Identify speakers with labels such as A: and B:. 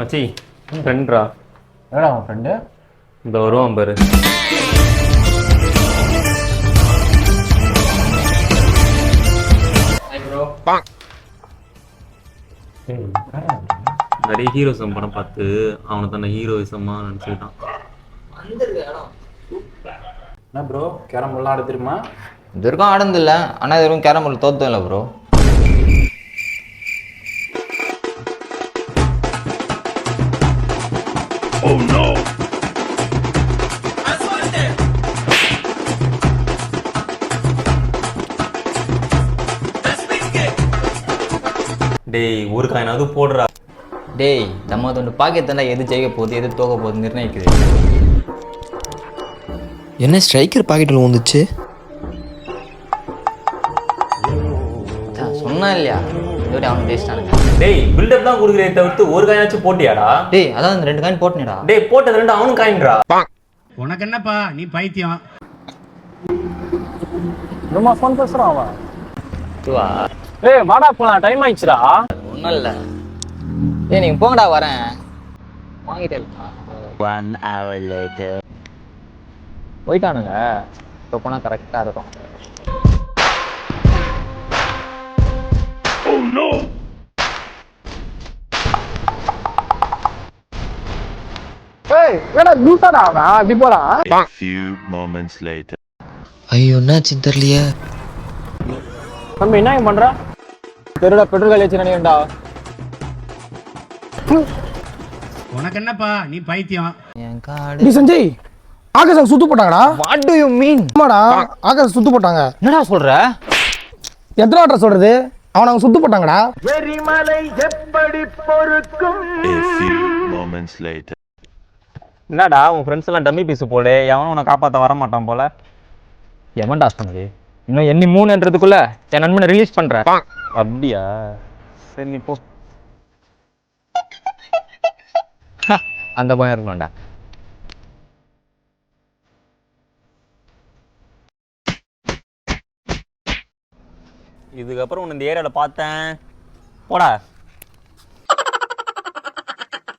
A: மச்சி ஃப்ரெண்ட்ரா.
B: என்னடா உன் ஃப்ரெண்டு?
A: இந்த வருவான் பாரு. நிறைய ஹீரோசம் படம் பார்த்து அவனை தன்னை ஹீரோயிசமா நினச்சிக்கிட்டான்.
B: என்ன ப்ரோ கேரம் போர்ட்லாம் ஆட தெரியுமா?
C: இது வரைக்கும் ஆடுனதில்ல, ஆனால் இது வரைக்கும் கேரம் போர்டு தோத்ததும் இல்லை ப்ரோ.
A: டேய் ஒரு காயினாவது போடுறா.
C: டேய் நம்ம ஒன்று பாக்கியத்தாண்டா எது ஜெயிக்க போகுது எது தோக்க போகுது நிர்ணயிக்குது.
D: என்ன ஸ்ட்ரைக்கர் பாக்கெட்டில் வந்துச்சு?
C: சொன்னா இல்லையா இதோட அவன் ஜெயிச்சிட்டானுங்க.
A: டேய் பில்டப் தான் கொடுக்குறே தவிர்த்து ஒரு காயினாச்சும் போட்டியாடா?
C: டேய் அதான் இந்த 2 காயின் போட்டுனேடா.
A: டேய் போட்டது 2 அவனும் காயின்டா.
E: உனக்கு என்னப்பா நீ பைத்தியம்.
B: என்னமா ஃபோன் பேசுறான் அவன்?
C: இதுவா?
B: ஏய் வாடா போலாம், டைம் ஆயிடுச்சுடா.
C: ஒன்றும் இல்லை. ஏய் நீங்கள் போங்கடா, வரேன். வாங்கிட்டே
F: 1 hour later.
C: போயிட்டானுங்க. இப்போ போனால் கரெக்டாக இருக்கும்.
B: ஏய் என்னடா லூசாடா அவன், இப்படி போறான்.
F: A few moments later.
D: ஐயோ என்னாச்சுன்னு தெரியலையே.
B: நம்ம என்ன பண்ற? தெருடா பெட்ரோல் காலி வச்சு நினைக்கிறேன்டா.
E: உனக்கு என்னப்பா நீ பைத்தியம்.
C: என் காடு.
G: டி சஞ்சய், ஆகாச சுத்து போட்டாங்கடா.
C: What do you mean?
G: ஆமாடா, ஆகாச சுத்து போட்டாங்க.
C: என்னடா சொல்ற?
G: எத்தனை வாட்டர் சொல்றது? அவன் அவங்க சுத்து போட்டாங்கடா.
F: A few moments later.
A: என்னடா உன் ஃப்ரெண்ட்ஸ் எல்லாம் டம்மி பீஸ் போல, எவனும் உன்னை காப்பாற்ற வர மாட்டான் போல.
C: எவன் டாஸ் பண்ணது? இன்னும் எண்ணி 3ன்றதுக்குள்ள என் நண்பனை ரிலீஸ் பண்ற.
A: அப்படியா? சரி நீ போ.
C: அந்த பயம் இருக்கணும்டா.
A: இதுக்கப்புறம் உன்னை இந்த ஏரியாவில் பார்த்தேன் போடா.